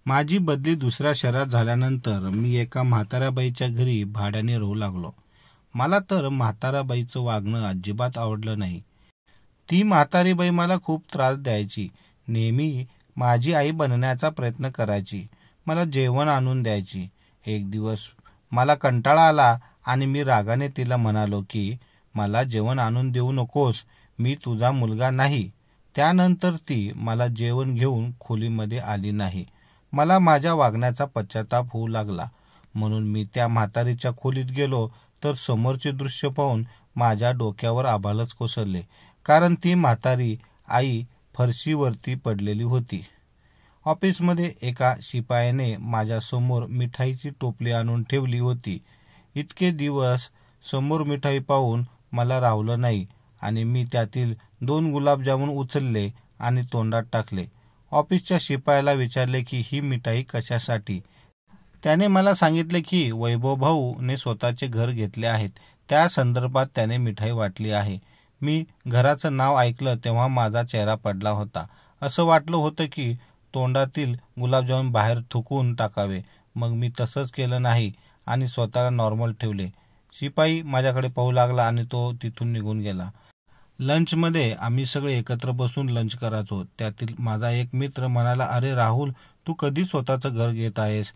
माझी बदली दुसऱ्या शहरात झाल्यानंतर मी एका म्हाताऱ्या बाईच्या घरी भाड्याने राहू लागलो. मला तर म्हाताऱ्या बाईचं वागणं अजिबात आवडलं नाही. ती म्हातारी बाई मला खूप त्रास द्यायची. नेहमी माझी आई बनण्याचा प्रयत्न करायची. मला जेवण आणून द्यायची. एक दिवस मला कंटाळा आला आणि मी रागाने तिला म्हणालो की मला जेवण आणून देऊ नकोस, मी तुझा मुलगा नाही. त्यानंतर ती मला जेवण घेऊन खोलीमध्ये आली नाही. मला माझ्या वागण्याचा पश्चाताप होऊ लागला. म्हणून मी त्या म्हातारीच्या खोलीत गेलो तर समोरचे दृश्य पाहून माझ्या डोक्यावर आभाळच कोसळले. कारण ती म्हातारी आई फरशीवरती पडलेली होती. ऑफिसमध्ये एका शिपायाने माझ्यासमोर मिठाईची टोपली आणून ठेवली होती. इतके दिवस समोर मिठाई पाहून मला राहवलं नाही आणि मी त्यातील 2 गुलाबजामुन उचलले आणि तोंडात टाकले. ऑफिसच्या शिपायाला विचारले की ही मिठाई कशासाठी. त्याने मला सांगितले की वैभव भाऊने स्वतःचे घर घेतले आहेत, त्या संदर्भात त्याने मिठाई वाटली आहे. मी घराचं नाव ऐकलं तेव्हा माझा चेहरा पडला होता. असं वाटलं होतं की तोंडातील गुलाबजामुन बाहेर थुकून टाकावे. मग मी तसंच केलं नाही आणि स्वतःला नॉर्मल ठेवले. शिपाई माझ्याकडे पाहू लागला आणि तो तिथून निघून गेला. लंचमध्ये आम्ही सगळे एकत्र बसून लंच करायचो. त्यातील माझा एक मित्र म्हणाला, अरे राहुल, तू कधी स्वतःचं घर घेत आहेस?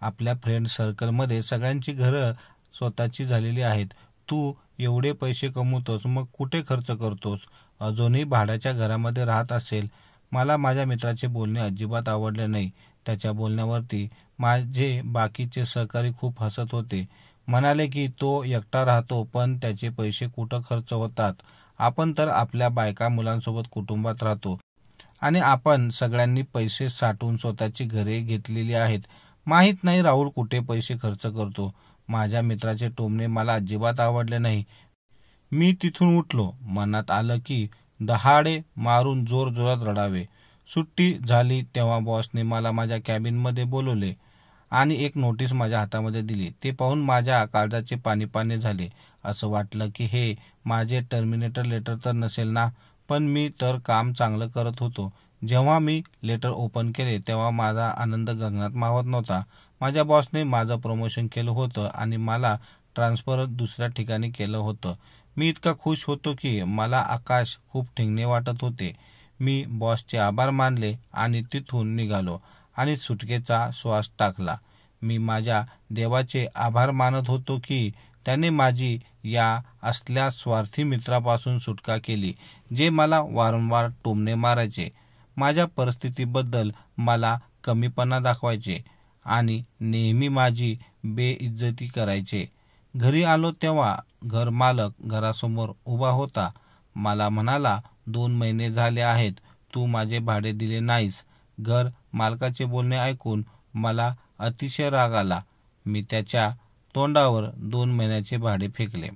आपल्या फ्रेंड सर्कलमध्ये सगळ्यांची घरं स्वतःची झालेली आहेत. तू एवढे पैसे कमवतोस, मग कुठे खर्च करतोस? अजूनही भाड्याच्या घरामध्ये राहत असेल. मला माझ्या मित्राचे बोलणे अजिबात आवडले नाही. त्याच्या बोलण्यावरती माझे बाकीचे सहकारी खूप हसत होते. म्हणाले की तो एकटा राहतो पण त्याचे पैसे कुठं खर्च होतात. आपण तर आपल्या बायका मुलांसोबत कुटुंबात राहतो आणि आपण सगळ्यांनी पैसे साठवून स्वतःची घरे घेतलेली आहेत. माहीत नाही राहुल कुठे पैसे खर्च करतो. माझ्या मित्राचे टोमणे मला अजिबात आवडले नाही. मी तिथून उठलो. मनात आलं की दहाडे मारून जोरजोरात रडावे. सुट्टी झाली तेव्हा बॉसने मला माझ्या कॅबिनमध्ये बोलवले आणि एक नोटीस माझ्या हातामध्ये दिली. ते पाहून माझ्या काळजाचे पाणी पाणी झाले. असं वाटलं की हे माझे टर्मिनेटर लेटर तर नसेल ना, पण मी तर काम चांगलं करत होतो. जेव्हा मी लेटर ओपन केले तेव्हा माझा आनंद गगनात मावत नव्हता. माझ्या बॉसने माझं प्रमोशन केलं होतं आणि मला ट्रान्सफर दुसऱ्या ठिकाणी केलं होतं. मी इतका खुश होतो की मला आकाश खूप ठिंगणे वाटत होते. मी बॉसचे आभार मानले आणि तिथून निघालो आणि सुटकेचा श्वास टाकला. मी माझ्या देवाचे आभार मानत होतो की त्याने माझी या असल्या स्वार्थी मित्रापासून सुटका केली, जे मला वारंवार टोमणे मारायचे, माझ्या परिस्थितीबद्दल मला कमीपणा दाखवायचे आणि नेहमी माझी बेइज्जती करायचे. घरी आलो तेव्हा घरमालक घरासमोर उभा होता. मला म्हणाला, 2 महिने झाले आहेत तू माझे भाडे दिले नाहीस. घर मालकाचे बोलणे ऐकून मला अतिशय राग आला. मी त्याच्या तोंडावर 2 महिन्याचे भाडे फेकले.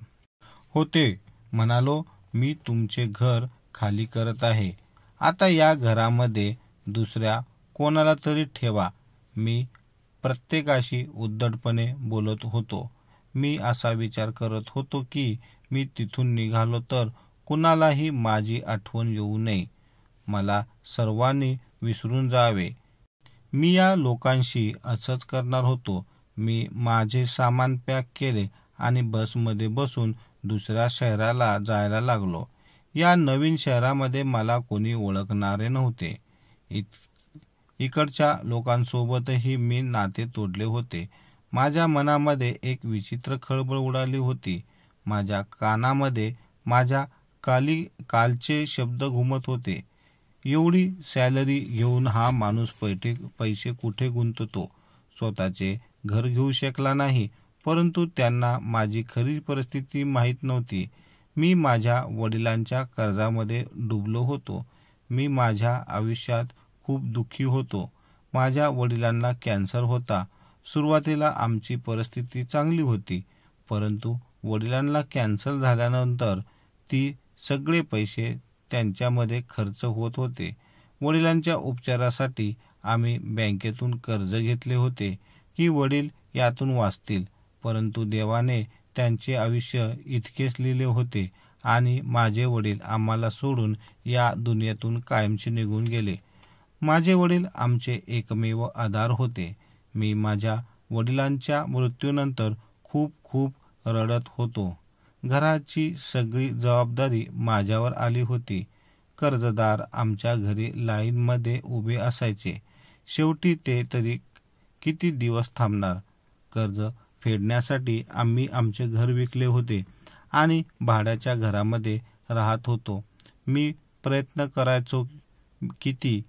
होते म्हणालो, मी तुमचे घर खाली करत आहे. आता या घरामध्ये दुसऱ्या कोणाला तरी ठेवा. मी प्रत्येकाशी उद्धटपणे बोलत होतो. मी असा विचार करत होतो की मी तिथून निघालो तर कुणालाही माझी आठवण येऊ नये. मला सर्वांनी विसरून जावे. मी या लोकांशी असंच करणार होतो. मी माझे सामान पॅक केले आणि बसमध्ये बसून दुसऱ्या शहराला जायला लागलो. या नवीन शहरामध्ये मला कोणी ओळखणारे नव्हते. इकडच्या लोकांसोबतही मी नाते तोडले होते. माझ्या मनामध्ये एक विचित्र खळबळ उडाली होती. माझ्या कानामध्ये माझ्या कालचे शब्द घुमत होते. एवढी सॅलरी घेऊन हा माणूस पैसे कुठे गुंततो? स्वतःचे घर घेऊ शकला नाही, परंतु त्यांना माझी खरी परिस्थिती माहीत नव्हती. मी माझ्या वडिलांच्या कर्जामध्ये डुबलो होतो. मी माझ्या आयुष्यात खूप दुःखी होतो. माझ्या वडिलांना कॅन्सर होता. सुरुवातीला आमची परिस्थिती चांगली होती, परंतु वडिलांना कॅन्सर झाल्यानंतर ती सगळे पैसे त्यांच्यामध्ये खर्च होत होते. वडिलांच्या उपचारासाठी आम्ही बँकेतून कर्ज घेतले होते की वडील यातून वाचतील, परंतु देवाने त्यांचे आयुष्य इतकेच लिहिले होते आणि माझे वडील आम्हाला सोडून या दुनियेतून कायमचे निघून गेले. माझे वडील आमचे एकमेव आधार होते. मी माझ्या वडिलांच्या मृत्यूनंतर खूप खूप रडत होतो. घराची सगळी जबाबदारी माझ्यावर आली होती. कर्जदार आमच्या घरी लाईनमध्ये उभे असायचे. शेवटी ते तरी किती दिवस थांबणार? कर्ज फेडण्यासाठी आम्ही आमचे घर विकले होते आणि भाड्याच्या घरामध्ये राहत होतो. मी प्रयत्न करायचो किती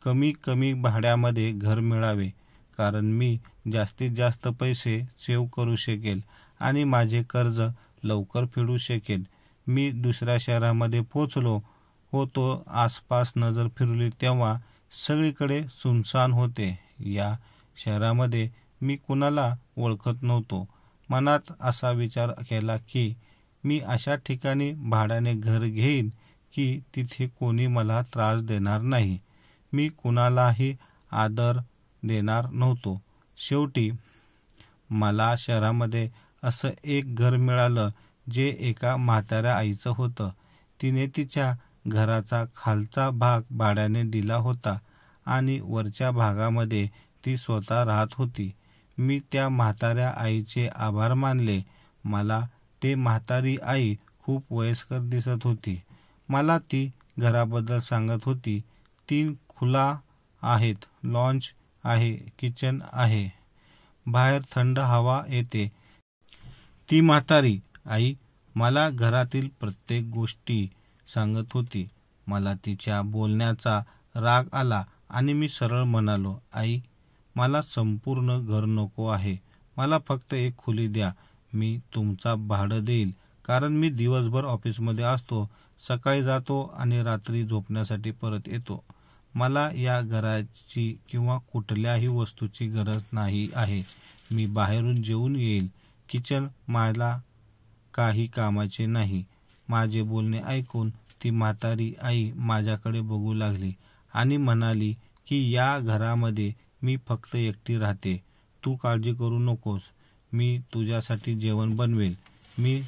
कमी भाड्यामध्ये घर मिळावे, कारण मी जास्तीत जास्त पैसे सेव्ह करू शकेल आणि माझे कर्ज लवकर फेडू शकेल. मी दुसऱ्या शहरामध्ये पोचलो होतो. आसपास नजर फिरली तेव्हा सगळीकडे सुनसान होते. या शहरामध्ये मी कुणाला ओळखत नव्हतो. मनात असा विचार केला की मी अशा ठिकाणी भाड्याने घर घेईन की तिथे कोणी मला त्रास देणार नाही. मी कुणालाही आदर देणार नव्हतो. शेवटी मला शहरामध्ये असं एक घर मिळालं जे एका म्हाताऱ्या आईचं होतं. तिने तिच्या घराचा खालचा भाग भाड्याने दिला होता आणि वरच्या भागामध्ये ती स्वतः राहत होती. मी त्या म्हाताऱ्या आईचे आभार मानले. मला ते म्हातारी आई खूप वयस्कर दिसत होती. मला ती घराबद्दल सांगत होती. 3 खुला आहेत, लॉन्च आहे, किचन आहे, बाहेर थंड हवा येते. ती म्हातारी आई मला घरातील प्रत्येक गोष्टी सांगत होती. मला तिच्या बोलण्याचा राग आला आणि मी सरळ म्हणालो, आई, मला संपूर्ण घर नको आहे. मला फक्त एक खोली द्या. मी तुमचा भाडं देईल, कारण मी दिवसभर ऑफिसमध्ये असतो, सकाळी जातो आणि रात्री झोपण्यासाठी परत येतो. मला या घराची किंवा कुठल्याही वस्तूची गरज नाही आहे. मी बाहेरून जेवून येईल. किचन मला काही कामाचे नाही. माझे बोलणे ऐकून ती म्हातारी आई माझ्याकडे बघू लागली आणि म्हणाली की या घरामध्ये मी फक्त एकटी राहते. तू काळजी करू नकोस. मी तुझ्यासाठी जेवण बनवेल. मी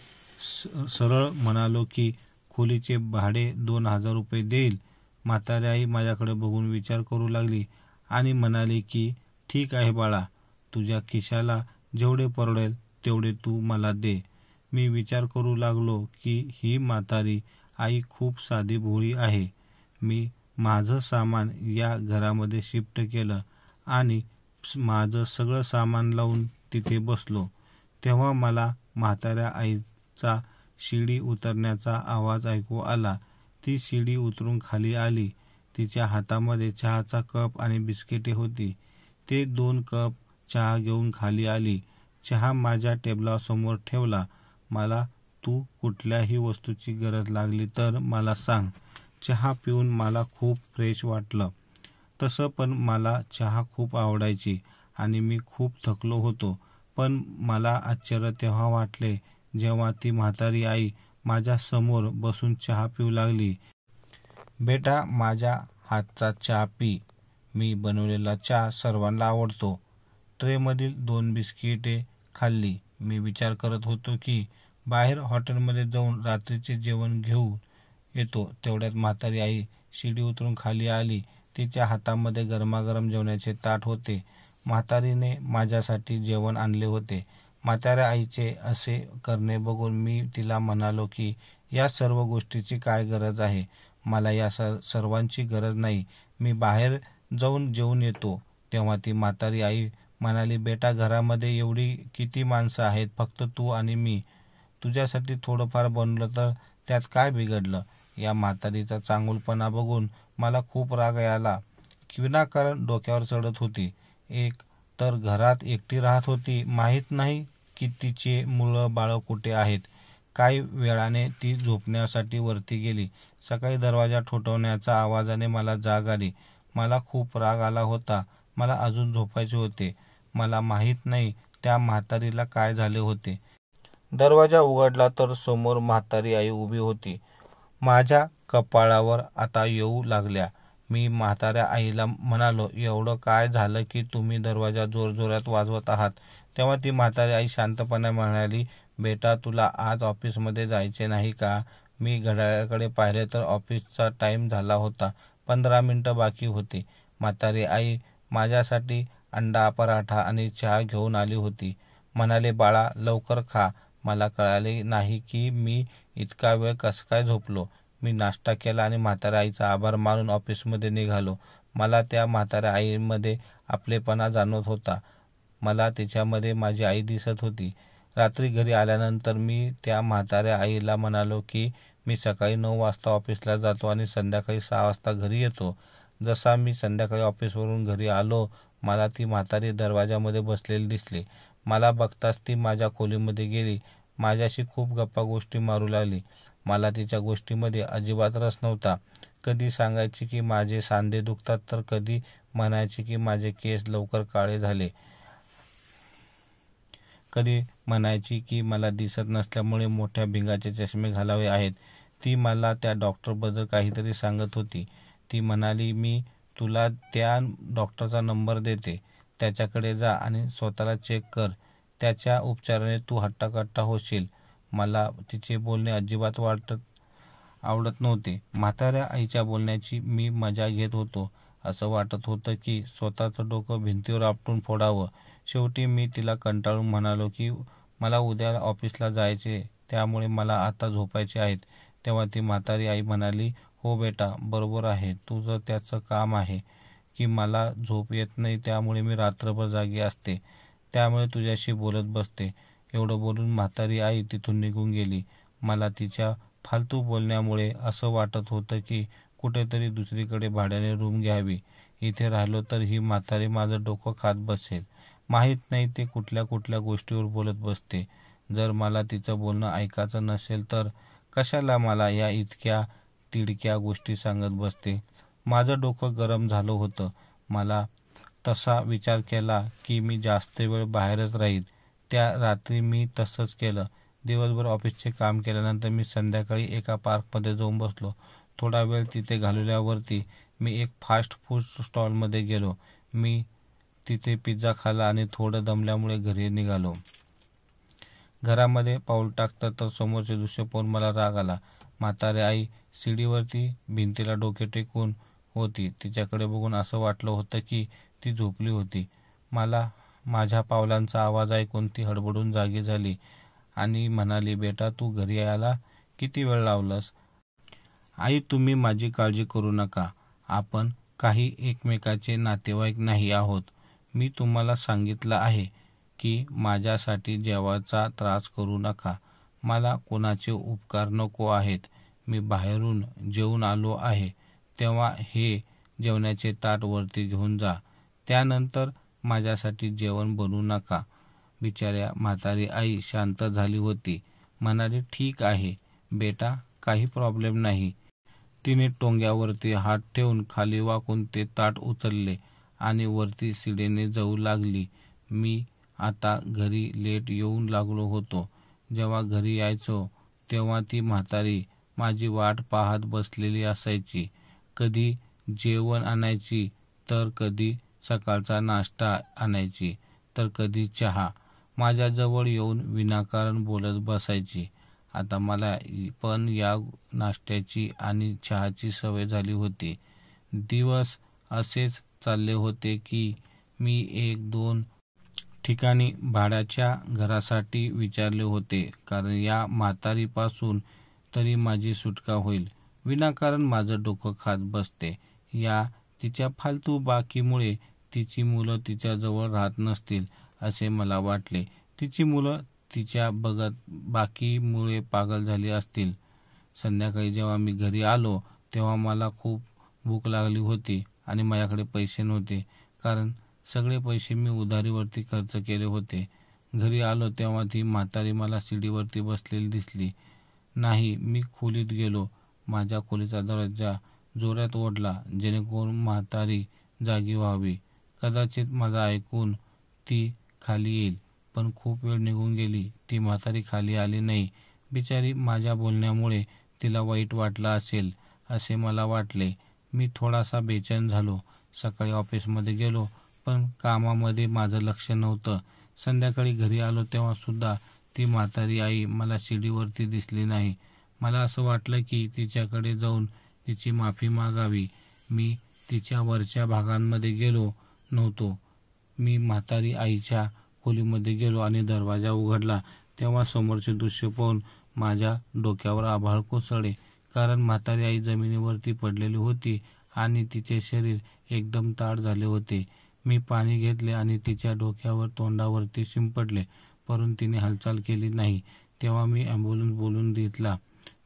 सरळ म्हणालो की खोलीचे भाडे 2,000 रुपये देईल. म्हातारी आई माझ्याकडे बघून विचार करू लागली आणि म्हणाली की ठीक आहे बाळा, तुझ्या खिशाला जेवढे परवडेल तेवढे तू मला दे. मी विचार करू लागलो की ही म्हातारी आई खूप साधी भोळी आहे. मी माझं सामान या घरामध्ये शिफ्ट केलं आणि माझं सगळं सामान लावून तिथे बसलो. तेव्हा मला म्हाताऱ्या आईचा शिडी उतरण्याचा आवाज ऐकू आला. ती शिडी उतरून खाली आली. तिच्या हातामध्ये चहाचा कप आणि बिस्किटे होती. ते 2 कप चहा घेऊन खाली आली. चहा माझ्या टेबलासमोर ठेवला. मला तू कुठल्याही वस्तूची गरज लागली तर मला सांग. चहा पिऊन मला खूप फ्रेश वाटलं. तसं पण मला चहा खूप आवडायची आणि मी खूप थकलो होतो. पण मला आश्चर्य तेव्हा वाटले जेव्हा ती म्हातारी आई माझ्या समोर बसून चहा पिऊ लागली. बेटा, माझ्या हातचा चहा पी. मी बनवलेला चहा सर्वांना आवडतो. ट्रेमधील 2 बिस्किटे खाल्ली. मी विचार करत होतो की बाहेर हॉटेलमध्ये जाऊन रात्रीचे जेवण घेऊन येतो. तेवढ्यात म्हातारी आई शिडी उतरून खाली आली. तिच्या हातामध्ये गरमागरम जेवणाचे ताट होते. म्हातारीने माझ्यासाठी जेवण आणले होते. म्हाताऱ्या आईचे असे करणे बघून मी तिला म्हणालो की या सर्व गोष्टीची काय गरज आहे? मला या सर्वांची गरज नाही. मी बाहेर जाऊन जेवून येतो. तेव्हा ती म्हातारी आई म्हणाली, बेटा, घरामध्ये एवढी किती माणसं आहेत, फक्त तू आणि मी. तुझ्यासाठी थोडंफार बनवलं तर त्यात काय बिघडलं? या म्हातारीचा चांगुलपणा बघून मला खूप राग आला. विनाकारण डोक्यावर चढत होती. एक तर घरात एकटी राहत होती. माहीत नाही की तिचे मुलं बाळं कुठे आहेत. काही वेळाने ती झोपण्यासाठी वरती गेली. सकाळी दरवाजा ठोठावण्याच्या आवाजाने मला जाग आली. मला खूप राग आला होता. मला अजून झोपायचे होते. मला माहीत नाही त्या म्हातारीला काय झाले होते. दरवाजा उघडला तर समोर म्हातारी आई उभी होती. माझ्या कपाळावर आता येऊ लागल्या. मी म्हाताऱ्या आईला म्हणालो, एवढं काय झालं की तुम्ही दरवाजा जोरजोरात वाजवत आहात? तेव्हा ती म्हातारी आई शांतपणे म्हणाली, बेटा, तुला आज ऑफिसमध्ये जायचे नाही का? मी घड्याळाकडे पाहिले तर ऑफिसचा टाईम झाला होता. 15 मिनिटं बाकी होते. म्हातारी आई माझ्यासाठी अंडा पराठा आणि चहा घेऊन आली होती. म्हणाले, बाळा लवकर खा. मला कळाले नाही की मी इतका वेळ कसं काय झोपलो. मी नाश्ता केला आणि म्हाताऱ्या आईचा आभार मानून ऑफिसमध्ये निघालो. मला त्या म्हाताऱ्या आईमध्ये आपलेपणा जाणवत होता. मला तिच्यामध्ये माझी आई दिसत होती. रात्री घरी आल्यानंतर मी त्या म्हाताऱ्या आईला म्हणालो की मी सकाळी 9 वाजता ऑफिसला जातो आणि संध्याकाळी 6 वाजता घरी येतो. जसा मी संध्याकाळी ऑफिसवरून घरी आलो, मला ती म्हातारी दरवाजामध्ये बसलेली दिसली. मला बघताच ती माझ्या खोलीमध्ये गेली. माझ्याशी खूप गप्पा गोष्टी मारू लागली. मला तिच्या गोष्टीमध्ये अजिबात रस नव्हता. कधी सांगायची की माझे सांधे दुखतात, तर कधी म्हणायची की माझे केस लवकर काळे झाले. कधी म्हणायची की मला दिसत नसल्यामुळे मोठ्या भिंगाचे चष्मे घालावे आहेत. ती मला त्या डॉक्टरबद्दल काहीतरी सांगत होती. ती म्हणाली, मी तुला त्या डॉक्टरचा नंबर देते. त्याच्याकडे जा आणि स्वतःला चेक कर. त्याच्या उपचाराने तू हट्टाकट्टा होशील. मला तिचे बोलणे अजिबात आवडत नव्हते. म्हाताऱ्या आईच्या बोलण्याची मी मजा घेत होतो. असं वाटत होतं की स्वतःचं डोकं भिंतीवर आपटून फोडावं. शेवटी मी तिला कंटाळून म्हणालो की मला उद्या ऑफिसला जायचे, त्यामुळे मला आता झोपायचे आहेत. तेव्हा ती म्हातारी आई म्हणाली, हो बेटा, बरोबर आहे. तुझं त्याचं काम आहे की मला झोप येत नाही, त्यामुळे मी रात्रभर जागी असते. त्यामुळे तुझ्याशी बोलत बसते. एवढं बोलून म्हातारी आई तिथून निघून गेली. मला तिच्या फालतू बोलण्यामुळे असं वाटत होतं की कुठेतरी दुसरीकडे भाड्याने रूम घ्यावी. इथे राहिलो तर ही म्हातारी माझं डोकं खात बसेल. माहीत नाही ते कुठल्या कुठल्या गोष्टीवर बोलत बसते. जर मला तिचं बोलणं ऐकायचं नसेल तर कशाला मला या इतक्या तिडक्या गोष्टी सांगत बसते. माझं डोकं गरम झालं होतं. मला तसा विचार केला की मी जास्त वेळ बाहेरच राहील. त्या रात्री मी तसंच केलं. दिवसभर ऑफिसचे काम केल्यानंतर मी संध्याकाळी एका पार्कमध्ये जाऊन बसलो. थोडा वेळ तिथे घालवल्यावरती मी एक फास्ट फूड स्टॉलमध्ये गेलो. मी तिथे पिझ्झा खाल्ला आणि थोडं दमल्यामुळे घरी निघालो. घरामध्ये पाऊल टाकतं तर समोरचे दृश्य पाहून मला राग आला. म्हातारी आई शिडीवरती भिंतीला डोके टेकून होती. तिच्याकडे बघून असं वाटलं होतं की ती झोपली होती. मला माझ्या पावलांचा आवाज ऐकून ती हडबडून जागी झाली आणि म्हणाली, बेटा, तू घरी यायला किती वेळ लावलास? आई, तुम्ही माझी काळजी करू नका. आपण काही एकमेकाचे नातेवाईक नाही आहोत. मी तुम्हाला सांगितलं आहे की माझ्यासाठी जेवायचा त्रास करू नका. मला कोणाचे उपकार नको आहेत. मी बाहेरून जेवून आलो आहे. तेव्हा हे जेवणाचे ताट वरती घेऊन जा. त्यानंतर माझ्यासाठी जेवण बनवू नका. बिचाऱ्या म्हातारी आई शांत झाली होती. म्हणाली, ठीक आहे बेटा, काही प्रॉब्लेम नाही. तिने टोंग्यावरती हात ठेवून खाली वाकून ते ताट उचलले आणि वरती शिडीने जाऊ लागली. मी आता घरी लेट येऊन लागलो होतो. जेव्हा घरी यायचो तेव्हा ती म्हातारी माझी वाट पाहत बसलेली असायची. कधी जेवण आणायची, तर कधी सकाळचा नाश्ता आणायची, तर कधी चहा. माझ्याजवळ येऊन विनाकारण बोलत बसायची. आता मला पण या नाश्त्याची आणि चहाची सवय झाली होती. दिवस असेच चालले होते की मी 1-2 ठिकाणी भाड्याच्या घरासाठी विचारले होते, कारण या म्हातारीपासून तरी माझी सुटका होईल. विनाकारण माझं डोकं खात बसते. या तिच्या फालतू बाकीमुळे तिची मुलं तिच्याजवळ राहत नसतील असे मला वाटले. तिची मुलं तिच्या बघत बाकीमुळे पागल झाली असतील. संध्याकाळी जेव्हा मी घरी आलो तेव्हा मला खूप भूक लागली होती आणि माझ्याकडे पैसे नव्हते, कारण सगळे पैसे मी उधारीवरती खर्च केले होते. घरी आलो तेव्हा ती म्हातारी मला शिडीवरती बसलेली दिसली नाही. मी खोलीत गेलो. माझ्या खोलीचा दरवाजा जोरात ओढला, जेणेकरून म्हातारी जागी व्हावी. कदाचित माझं ऐकून ती खाली येईल, पण खूप वेळ निघून गेली. ती म्हातारी खाली आली नाही. बिचारी, माझ्या बोलण्यामुळे तिला वाईट वाटलं असेल असे मला वाटले. मी थोडासा बेचैन झालो. सकाळी ऑफिसमध्ये गेलो, पण कामामध्ये माझं लक्ष नव्हतं. संध्याकाळी घरी आलो तेव्हा सुद्धा ती म्हातारी आई मला शिडीवरती दिसली नाही. मला असं वाटलं की तिच्याकडे जाऊन तिची माफी मागावी. मी तिच्या वरच्या भागांमध्ये गेलो नव्हतो. मी म्हातारी आईच्या खोलीमध्ये गेलो आणि दरवाजा उघडला तेव्हा समोरचे दृश्य पाहून माझ्या डोक्यावर आभाळ कोसळले. कारण म्हातारी आई जमिनीवरती पडलेली होती आणि तिचे शरीर एकदम ताठ झाले होते. मी पाणी घेतले आणि तिच्या डोक्यावर तोंडावरती शिंपडले, परंतु तिने हालचाल केली नाही. तेव्हा मी ॲम्ब्युलन्स बोलवून घेतला.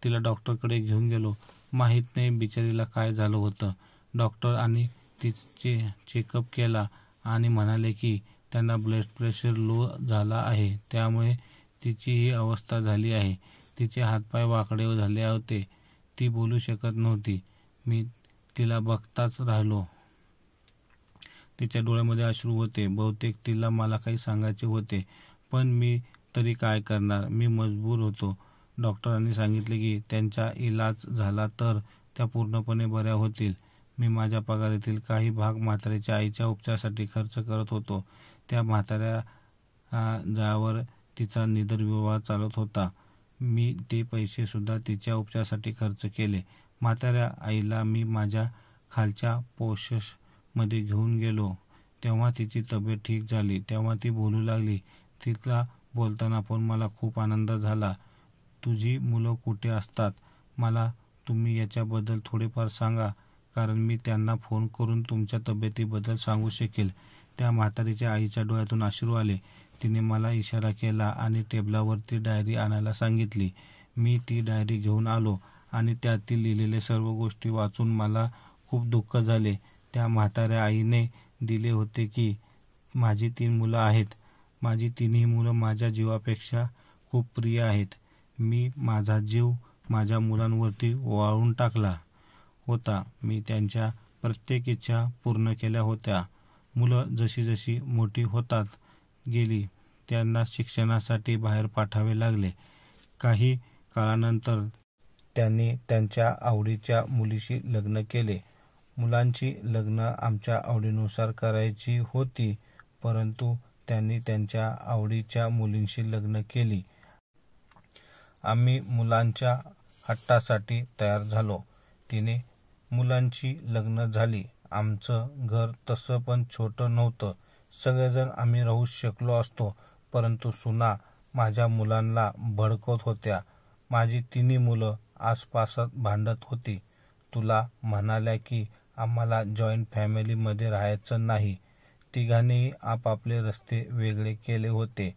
तिला डॉक्टरकडे घेऊन गेलो. माहीत नाही बिचारीला काय झालं होतं. डॉक्टर आणि तिचे चेकअप केला आणि म्हणाले की त्यांना ब्लड प्रेशर लो झाला आहे, त्यामुळे तिची ही अवस्था झाली आहे. तिचे हातपाय वाकडे झाले होते. ती बोलू शकत नव्हती. मी तिला बघताच राहिलो. तिच्या डोळ्यामध्ये अश्रू होते. बहुतेक तिला मला काही सांगायचे होते, पण मी तरी काय करणार. मी मजबूर होतो. डॉक्टरांनी सांगितले की त्यांचा इलाज झाला तर त्या पूर्णपणे बऱ्या होतील. मी माझ्या पगारातील काही भाग म्हातारीच्या आईच्या उपचारासाठी खर्च करत होतो. त्या म्हाताऱ्या ज्यावर तिचा निदर्विवाह चालत होता, मी ते पैसे सुद्धा तिच्या उपचारासाठी खर्च केले. म्हाताऱ्या आईला मी माझ्या खालच्या पोषशमध्ये घेऊन गेलो. तेव्हा तिची तब्येत ठीक झाली. तेव्हा ती बोलू लागली. तिला बोलताना पण मला खूप आनंद झाला. तुझी मुलं कुठे असतात? मला तुम्ही याच्याबद्दल थोडेफार सांगा, कारण मी त्यांना फोन करून तुमच्या तब्येतीबद्दल सांगू शकेल. त्या म्हातारीच्या आईच्या डोळ्यातून अश्रू आले. तिने मला इशारा केला आणि टेबलावरती डायरी आणायला सांगितली. मी ती डायरी घेऊन आलो आणि त्यातील लिहिलेले सर्व गोष्टी वाचून मला खूप दुःख झाले. त्या म्हाताऱ्या आईने दिले होते की माझी 3 मुलं आहेत. माझी 3ही मुलं माझ्या जीवापेक्षा खूप प्रिय आहेत. मी माझा जीव माझ्या मुलांवरती ओवाळून टाकला होता. मी त्यांच्या प्रत्येक इच्छा पूर्ण केल्या होत्या. मुलं जशी जशी मोठी होतात गेली, त्यांना शिक्षणासाठी बाहेर पाठवावे लागले. काही काळानंतर त्यांनी त्यांच्या आवडीच्या मुलीशी लग्न केले. मुलांची लग्न आमच्या आवडीनुसार करायची होती, परंतु त्यांनी त्यांच्या आवडीच्या मुलींशी लग्न केली. आम्ही मुलांच्या हट्टासाठी तयार झालो. तिने मुलांची लग्न झाली. आमचं घर तसं पण छोटं नव्हतं. सगळेजण आम्ही राहू शकलो असतो, परंतु सुना माझ्या मुलांना भडकवत होत्या. माझी 3ही मुलं आसपासात भांडत होती. तुला म्हणाल्या की आम्हाला जॉईंट फॅमिलीमध्ये राहायचं नाही. तिघांनीही आपापले रस्ते वेगळे केले होते.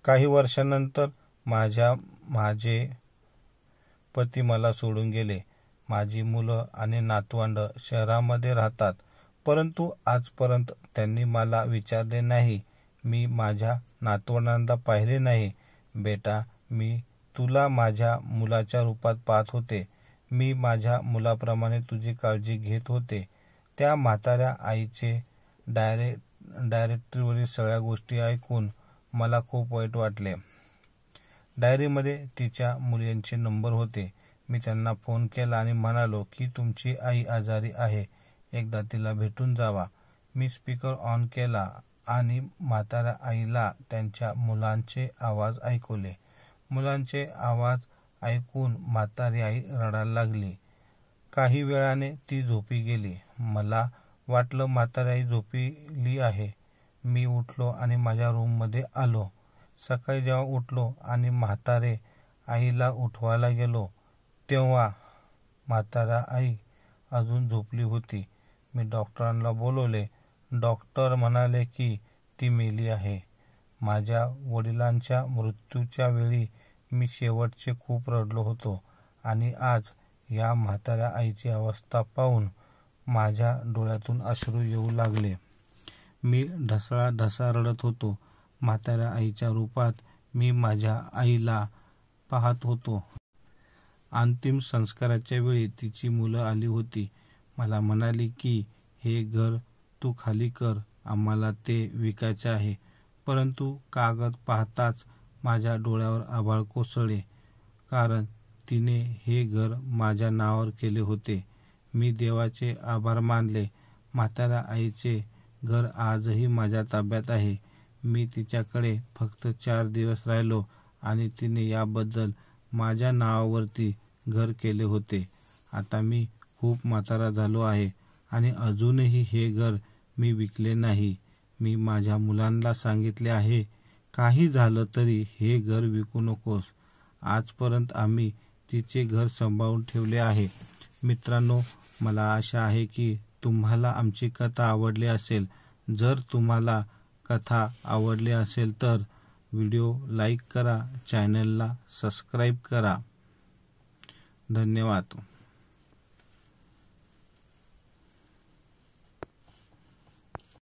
काही वर्षांनंतर माझे पती मला सोडून गेले. माझी मुलं आणि नातवंड शहरामध्ये राहतात, परंतु आजपर्यंत त्यांनी मला विचारले नाही. मी माझ्या नातवंडांना पाहिले नाही. बेटा, मी तुला माझ्या मुलाच्या रूपात पाहत होते. मी माझ्या मुलाप्रमाणे तुझी काळजी घेत होते. त्या म्हाताऱ्या आईचे डायरेक्टरीवरील सगळ्या गोष्टी ऐकून मला खूप वाईट वाटले. डायरीमध्ये तिच्या मुलींचे नंबर होते. मी त्यांना फोन केला आणि म्हणालो की तुमची आई आजारी आहे, एकदा तिला भेटून जावा. मी स्पीकर ऑन केला आणि म्हाताऱ्या आईला त्यांच्या मुलांचे आवाज ऐकवले. मुलांचे आवाज ऐकून म्हातारी आई रडायला लागली. काही वेळाने ती झोपी गेली. मला वाटलं म्हातारी आई झोपली आहे. मी उठलो आणि माझ्या रूममध्ये आलो. सकाळी जेव्हा उठलो आणि म्हातारे आईला उठवायला गेलो, तेव्हा म्हातारा आई अजून झोपली होती. मी डॉक्टरांना बोलवले. डॉक्टर म्हणाले की ती मेली आहे. माझ्या वडिलांच्या मृत्यूच्या वेळी मी शेवटचे खूप रडलो होतो आणि आज या म्हाताऱ्या आईची अवस्था पाहून माझ्या डोळ्यातून अश्रू येऊ लागले. मी ढसाळढसा रडत होतो. म्हाताऱ्या आईच्या रूपात मी माझ्या आईला पाहत होतो. अंतिम संस्काराच्या वेळी तिची मुलं आली होती. मला म्हणाली की हे घर तू खाली कर, आम्हाला ते विकायचे आहे. परंतु कागद पाहताच माझ्या डोळ्यावर आभाळ कोसळले, कारण तिने हे घर माझ्या नावावर केले होते. मी देवाचे आभार मानले. म्हाताऱ्या आईचे घर आजही माझ्या ताब्यात आहे. मी तिच्याकडे फक्त 4 दिवस राहिलो आणि तिने याबद्दल माझ्या नावावरती घर केले होते. आता मी खूप म्हातारा झालो आहे आणि अजूनही हे घर मी विकले नाही. मी माझ्या मुलांना सांगितले आहे, काही झालं तरी हे घर विकू नकोस. आजपर्यंत आम्ही तिचे घर सांभाळून ठेवले आहे. मित्रांनो, मला आशा आहे की तुम्हाला आमची कथा आवडली असेल. जर तुम्हाला कथा आवडली असेल तर व्हिडिओ लाईक करा, चॅनलला सबस्क्राईब करा. धन्यवाद.